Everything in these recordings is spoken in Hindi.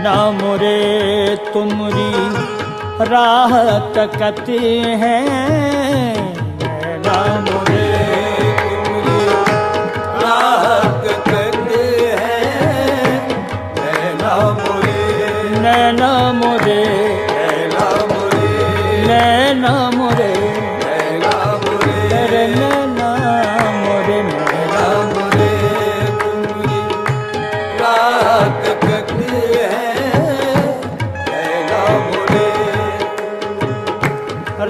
नैना मोरे तुमरी राह तकते हैं, नैना मोरे तुमरी राह तकते हैं, नैना मोरे नैना मोरे नैना मोरे नैना मोरे नैना मोरे नैना मोरे नैना मोरे तुमरी राह तकते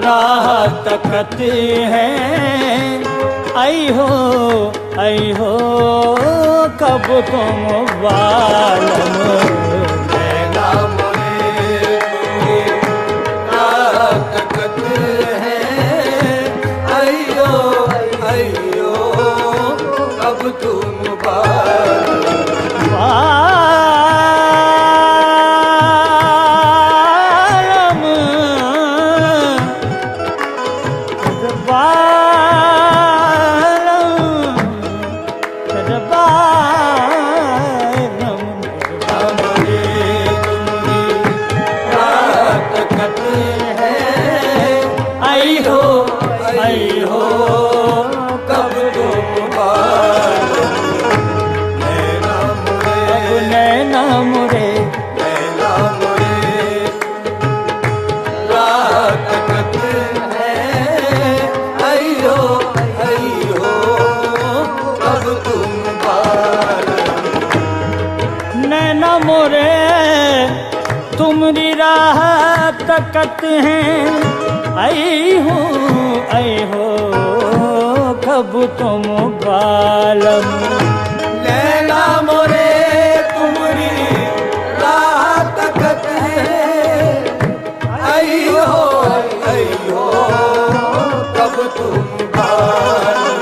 राह तकते हैं। आई हो कब तुम बालम, नैना मोरे तुमरी राह तकते हैं। आई हो कब तुम बालम, तुमरी राह तकत हैं। आई हो कब तुम बालम, नैना मोरे तुमरी राह तकत हैं। आई हो कब तुम बालम,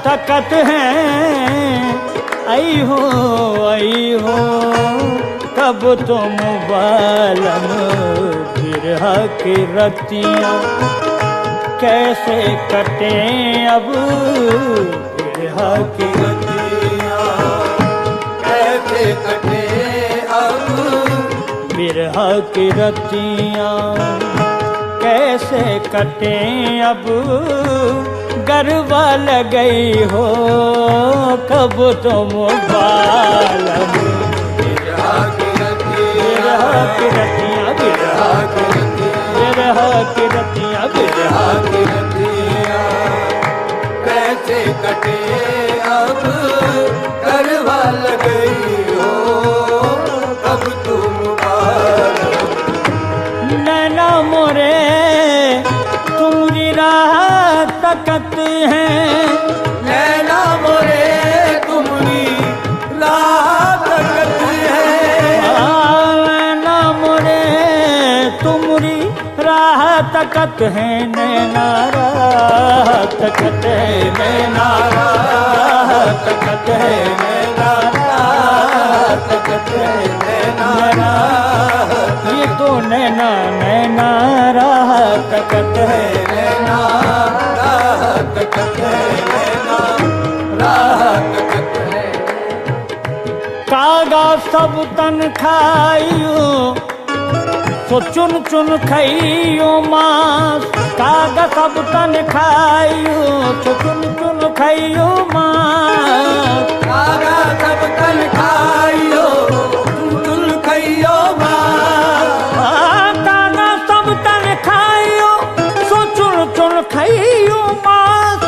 तकत हैं। आई हो कब तुम बालम, बिरह की रतियाँ कैसे कटे अब, बिरह की रतियाँ कैसे कटे अब, बिरह की रतियाँ कैसे कटे अब, गरबा लगई हो कब तुम बालम, बिरह की रतियाँ बिरह की रतियाँ कैसे कटे अब, गरबा लगई हो कब तुम बालम, नैना मोरे तुमरी राह तकत हैं। नैना मोरे तुमरी राह तकत हैं। नैना मोरे तुमरी राह तकत हैं, नैना राह तकत है, नैना राह तकत है, नैना राह तकत है, नैना ये तो नैना राह तकत है, नैना कागा सब तन खाइयो सो चुन चुन खाइयो मांस, कागा सब तन खाइयो सो चुन चुन खाइयो मांस, कागा सब तन खाइयो चुन चुन खाइयो मांस, कागा सब तन खाइयो सो चुन चुन खाइयो मांस,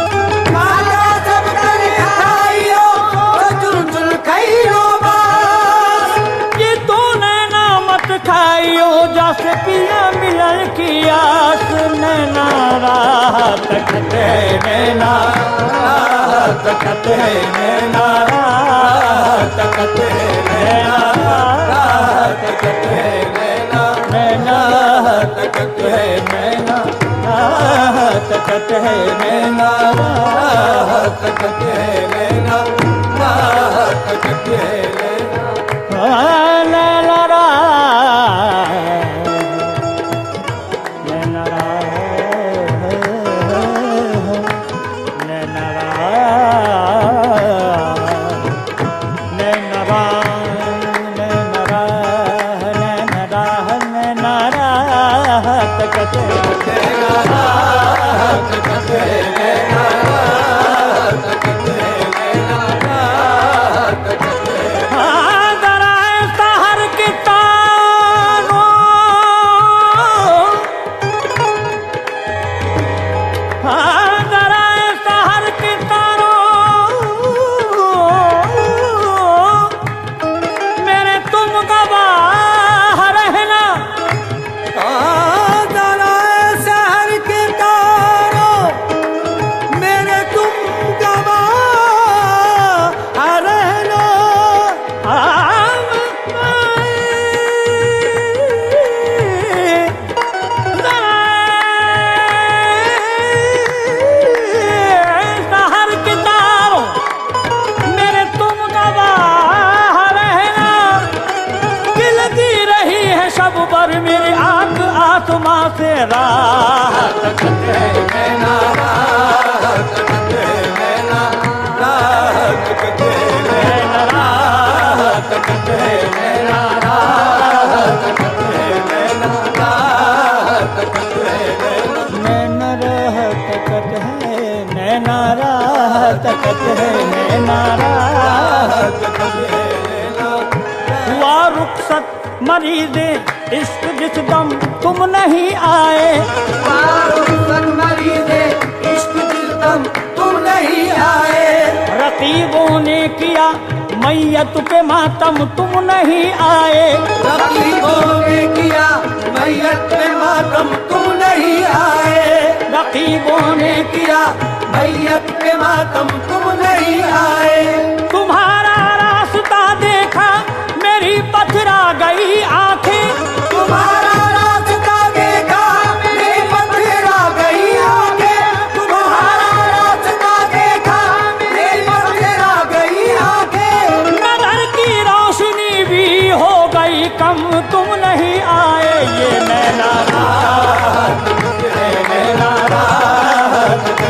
कागा सब तन खाइयो तकत है नैना, तकत है नैना, तकत है नैना, तकत है नैना, नैना तकत है नैना, तकत है नैना, तकत है नैना, तकत है नैना, नैना रा, नैना रा, नैना रा, नैना रा, नैना रा, नैना रा, नैना रा, तकत है नैना, तकत है नैना, तकत है नैना, तकत है जरा शहर की तारों, जरा शहर की तारों, मेरे तुम गवाह रहना, जरा शहर के तारों मेरे तुम गवाह रहना, शहर के तारों मेरे तुम गवाह रहना, गिलती रही है शब पर मेरी आंख आसमां से राह, तकत है नैना, तकत है नैना, तकत है नैना, तकत है नैना, तकत है नैना, तकत है नैना, तकत है नैना, तकत है नैना, तकत है नैना, हुआ रुखसत मरीज़े इश्क जिस दम तुम नहीं आए, मरीज़े इश्क जिस दम तुम नहीं आए, रकीबों ने किया मैयत पे मातम तुम नहीं आए, रकीबों ने किया मैयत पे मातम तुम नहीं आए, रकीबों ने किया मैयत पे मातम तुम नहीं आए, तुम्हारा रास्ता देखा मेरी पथरा गई आंखें, तुम्हारा रास्ता देखा मेरी पथरा गई आंखें, तुम्हारा रास्ता देखा मेरी पथरा गई आंखें, नजर की रोशनी भी हो गई कम तुम नहीं आए, ये नैना रात, नैना रात, नैना,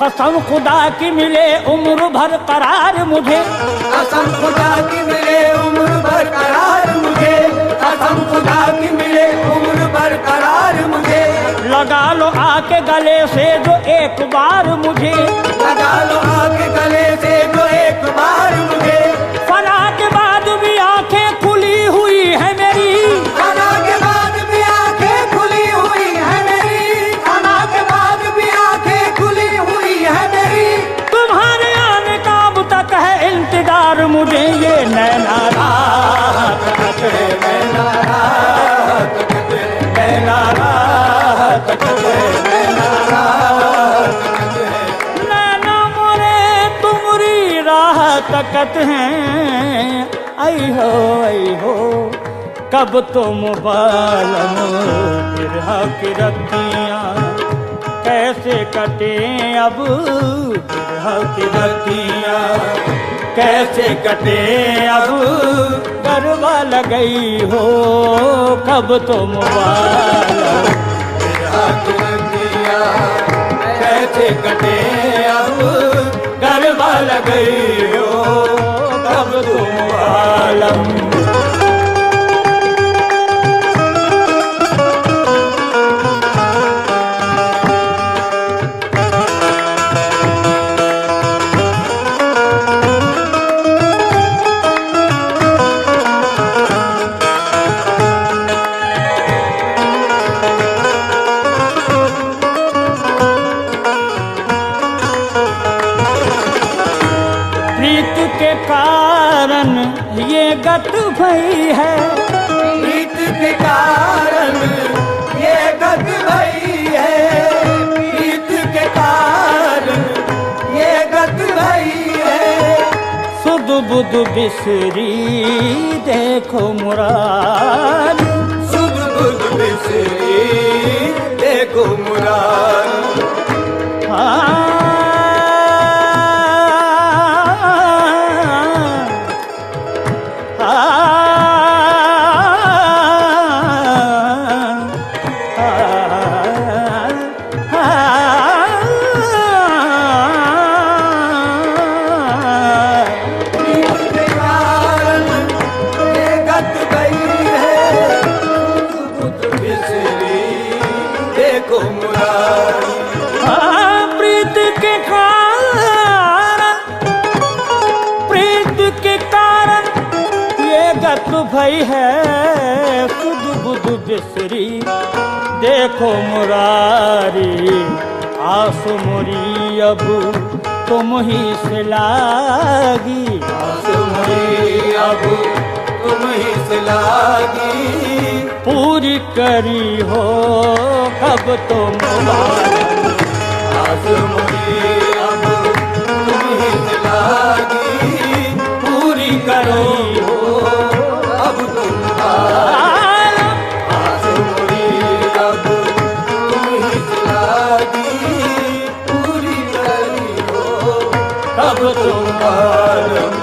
कसम खुदा की मिले उम्र भर करार मुझे, कसम खुदा की मिले उम्र भर करार मुझे, कसम खुदा की मिले उम्र भर करार मुझे, लगा लो आके गले से जो एक बार मुझे, लगा लो आके गले से जो एक बार मुझे, फना के बाद भी आंखें खुली हुई है मेरी, फना के बाद भी आंखें खुली हुई है मेरी, फना के बाद भी आंखें खुली हुई है मेरी, तुम्हारे आने का अब तक है इंतजार मुझे, ये नैना रात, तकत है नैना रात, तकत है नैना रात, तकत है नैना रात, तकत है नैना मोरे तुमरी राह तकत हैं, आई हो कब तुम बालम बिरह की रतियाँ, कैसे कटे अब बिरह की रतियाँ, कैसे कटे अब गरबा लगई हो कब तुम बालम दुनिया कैसे कटे अब गरबा लगई हो कब तुम बालम के कारण ये गत भई है प्रीत के कारण ये गत भई है प्रीत के कारण ये गत भई है सुध बुध बिसरी देखो मुरारी सुध बुध बिसरी देखो मुरारी भई है सुध बुध बिसरी देखो मुरारी आस मुरी अब तुम ही से लागी आस मुरी अब तुम ही से लागी पूरी करी हो कब तुम बालम आस मुरी अब तुम ही से लागी पूरी करी हो अब तुम बालम आस मुरी अब तुम ही से लागी पूरी करी हो अब तुम बालम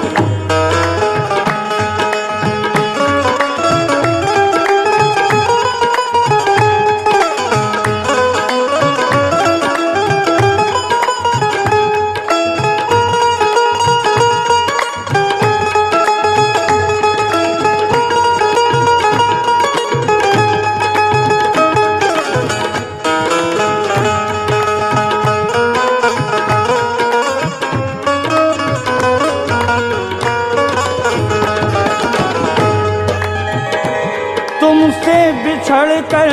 तुमसे बिछड़ कर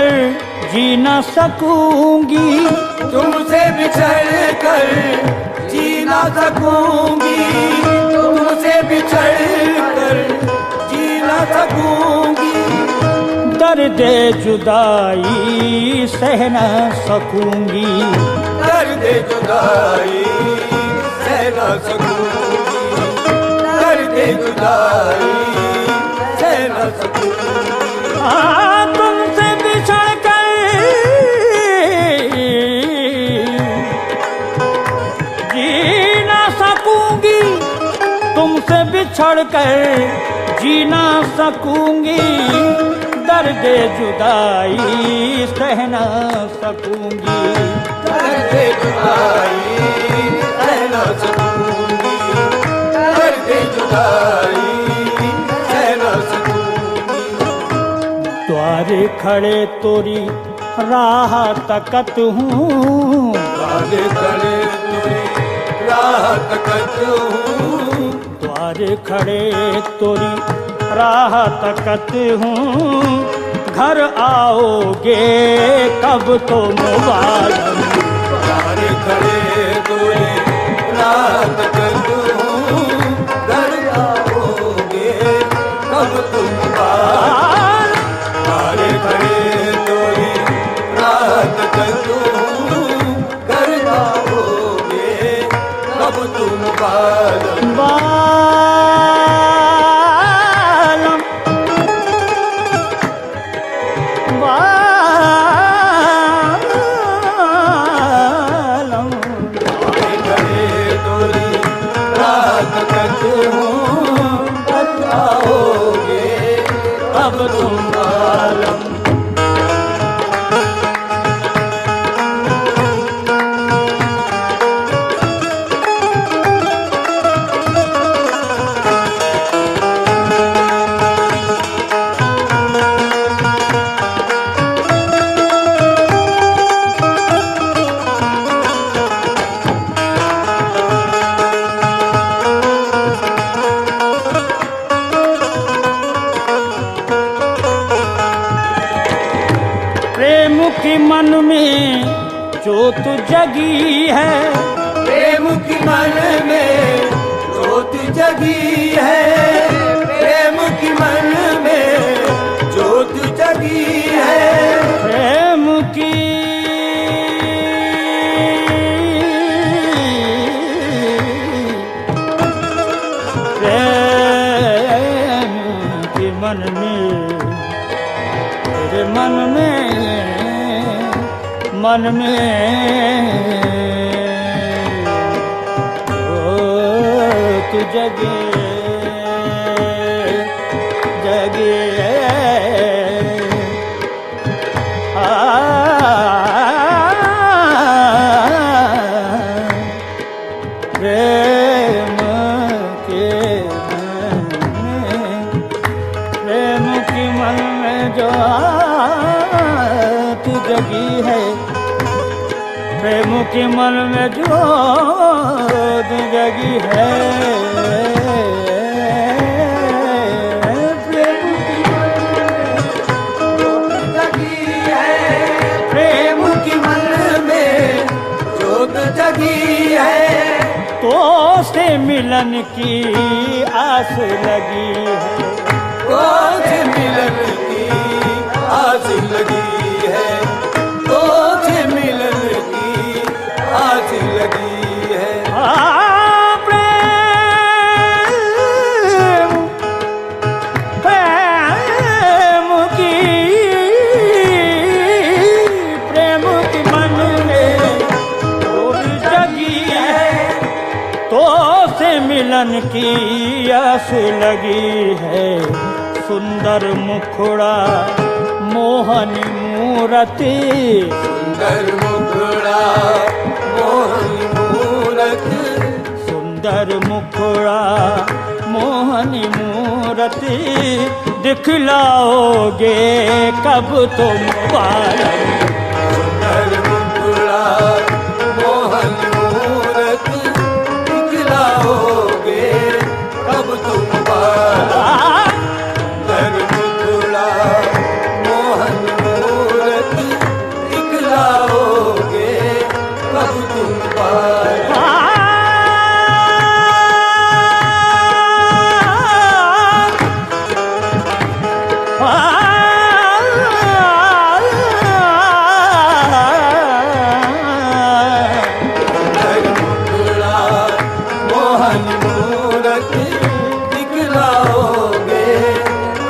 जी न सकूंगी तुमसे बिछड़ कर जी ना सकूंगी तुमसे बिछड़ कर जी ना सकूंगी दर्द जुदाई सह न सकूंगी दर्द जुदाई सह ना सकूंगी दर्द जुदाई सह ना सकूंगी तुमसे बिछड़ कर जी ना सकूंगी तुमसे बिछड़ कर जी ना सकूंगी दर्द जुदाई सह न सकूंगी दर्द जुदाई सह ना सकूंगी दर्द जुदाई सह ना सकूंगी द्वारे खड़े तोरी राह तकत हूँ द्वारे खड़े तोरी राह तकत हूँ द्वारे खड़े तोरी राह तकत हूँ घर आओगे कब तुम बालम द्वारे खड़े तोरी राह तकत हूँ घर आओगे कब तुम बालम द्वारे खड़े तोरी राह तकत हूँ घर आओगे कब तुम बालम बालम खड़े तोरी राह तकत हूँ में जोत जगी है, प्रेम की मन में जोत जगी है, प्रेम की मन में जोत जगी है, प्रेम की मन में, तेरे मन में तू जगे जगे प्रेम के प्रेम की मन में जो तू जगी है, प्रेम के मन में जो तू जगी है, प्रेम की जगी है, प्रेम की मन में जोत जगी है, तो से मिलन की आस लगी है, तो से मिलन की आस लगी है, तो से मिलन की आस लगी है, प्रेम की मन में जोत जगी है, तो से मिलन की आस लगी है, सुंदर मुखड़ा मोहनी मूरति, सुंदर मुखड़ा मोहनी मूरति, सुंदर मुखड़ा मोहनी मूरति, दिखलाओगे कब तुम बालक, सुंदर मुखड़ा मोहनी मूरति, दिखलाओगे कब तुम बालक, सुंदर मुखड़ा मोहनी मूरति, दिखलाओगे कब तुम बालक,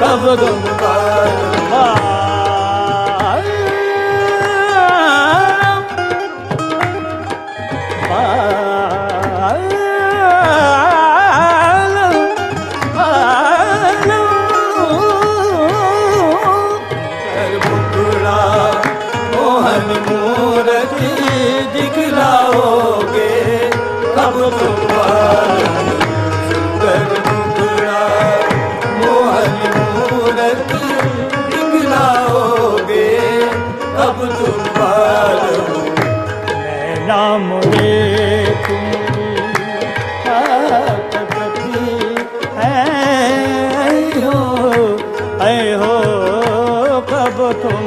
कब तुम मोहन मूरति दिखलाओगे कब तुम बालक, सुंदर मुखड़ा मोहन मूरति दिखलाओगे कब तुम बालक, नाम रे तुम्हारी है हो कब तुम